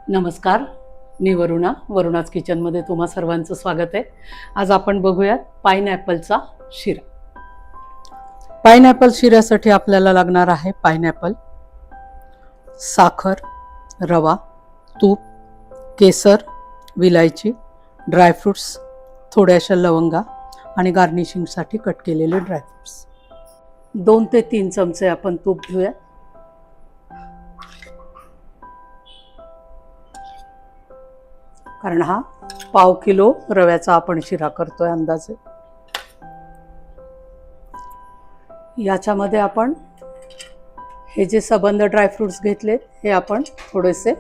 नमस्कार, मी वरुणाच किचनमध्ये तुम्हा सर्वांचं स्वागत आहे. आज आपण बघूयात पाइनॲपलचा शिरा. पाइनॲपल शिऱ्यासाठी आपल्याला लागणार आहे पाइनॲपल, साखर, रवा, तूप, केसर, विलायची, ड्रायफ्रूट्स, थोड्याशा लवंगा आणि गार्निशिंगसाठी कट केलेले ड्रायफ्रूट्स. 2 ते 3 चमचे आपण तूप घेऊया. कारण हा पाव किलो रव्याचा आपण शिरा करतोय अंदाजे. याच्यामध्ये आपण हे जे सबंध ड्रायफ्रुट्स घेतले हे आपण थोडेसे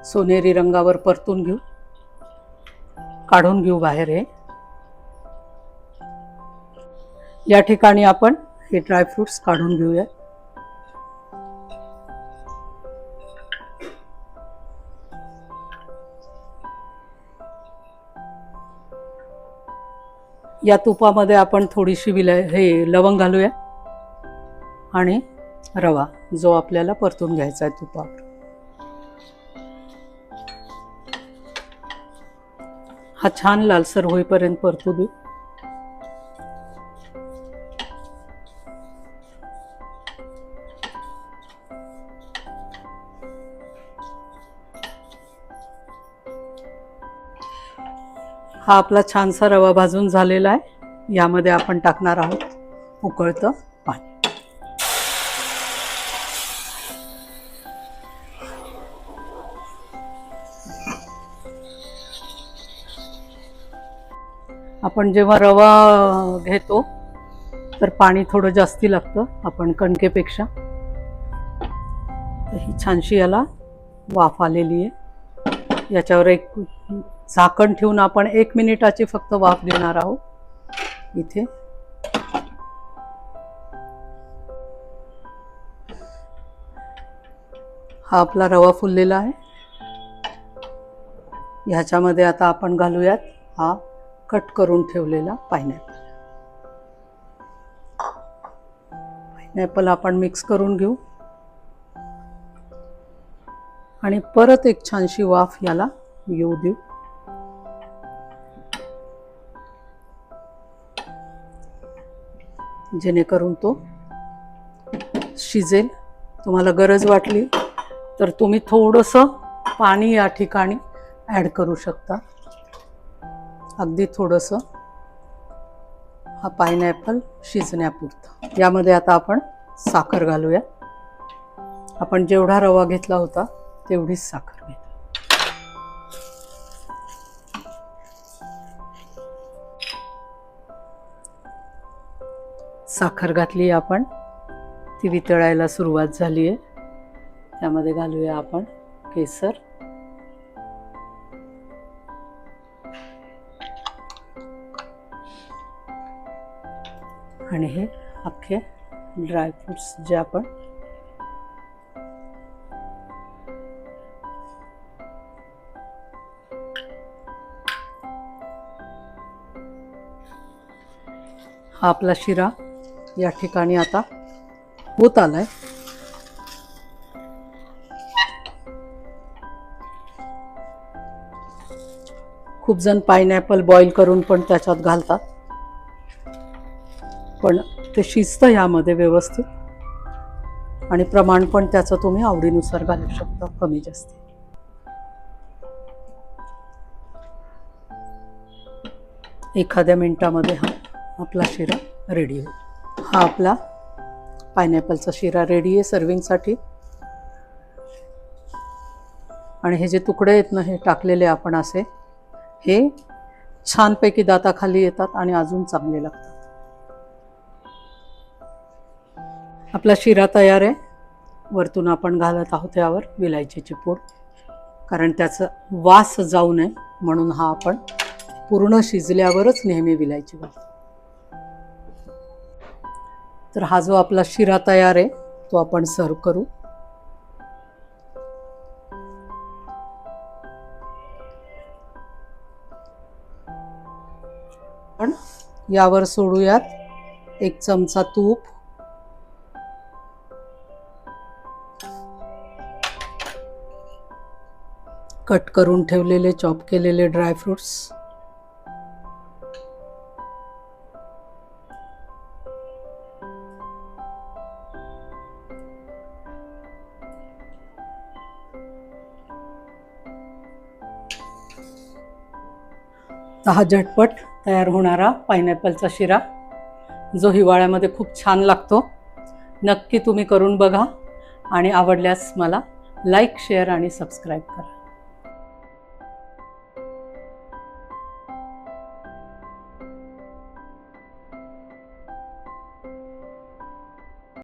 सोनेरी रंगावर परतून घेऊ, काढून घेऊ बाहेर. हे या ठिकाणी आपण हे ड्रायफ्रुट्स काढून घेऊया. या तुपामध्ये आपण थोडीशी लवंग घालूया आणि रवा जो आपल्याला परतून घ्यायचा आहे तुपावर. हा छान लालसर होईपर्यंत परतू दे. हा आपला छानसा रवा भाजून झालेला आहे. यामध्ये आपण टाकणार आहोत उकळतं पाणी. आपण जेव्हा रवा घेतो तर पाणी थोडं जास्ती लागतं आपण कणकेपेक्षा. ही छानशी याला वाफ आलेली आहे. याच्यावर एक झाकण ठेवून आपण 1 मिनिटाची फक्त वाफ देणार आहोत. इथे हा आपला रवा फुललेला आहे. ह्याच्यामध्ये आता आपण घालूयात हा कट करून ठेवलेला पाइनॲपल आपण मिक्स करून घेऊ आणि परत एक छानशी वाफ याला येऊ देऊ. जेणेकरून तो शिजेल. तुम्हाला गरज वाटली तर तुम्ही थोडंसं पाणी या ठिकाणी ॲड करू शकता, अगदी थोडंसं, हा पाइनॲपल शिजण्यापुरता. यामध्ये आता आपण साखर घालूया. आपण जेवढा रवा घेतला होता तेवढीच साखर घ्या. साखर घातली आपण, ती वितळायला सुरुवात झाली आहे. त्यामध्ये घालूया आपण केसर, आणि हे अख्खे ड्रायफ्रुट्स जे आपण हा आपला शिरा या ठिकाणी आता होत आलाय. खूप जण पाइनॲपल बॉईल करून पण त्याच्यात घालतात, पण ते शिजतं यामध्ये व्यवस्थित. आणि प्रमाण पण त्याचं तुम्ही आवडीनुसार घालू शकता, कमी जास्त. एखाद्या मिनिटामध्ये हा आपला शिरा रेडी होईल. हा आपला पाइनॲपलचा शिरा रेडी आहे सर्विंगसाठी. आणि हे जे तुकडे आहेत ना, हे टाकलेले आपण असे, हे छानपैकी दाताखाली येतात आणि अजून चांगले लागतात. आपला शिरा तयार आहे. वरतून आपण घालत आहोत यावर विलायचीची पूड, कारण त्याचा वास जाऊ नये म्हणून हा आपण पूर्ण शिजल्यावरच नेहमी विलायची घालतो. तर हा जो आपला शिरा तयार आहे तो आपण सर्व करू. पण यावर सोडूयात 1 चमचा तूप, कट करून ठेवलेले चॉप केलेले ड्रायफ्रुट्स, हा झटपट तयार होणारा पायनॅपलचा शिरा, जो हिवाळ्यामध्ये खूप छान लागतो. नक्की तुम्ही करून बघा आणि आवडल्यास मला लाईक, शेअर आणि सबस्क्राईब करा.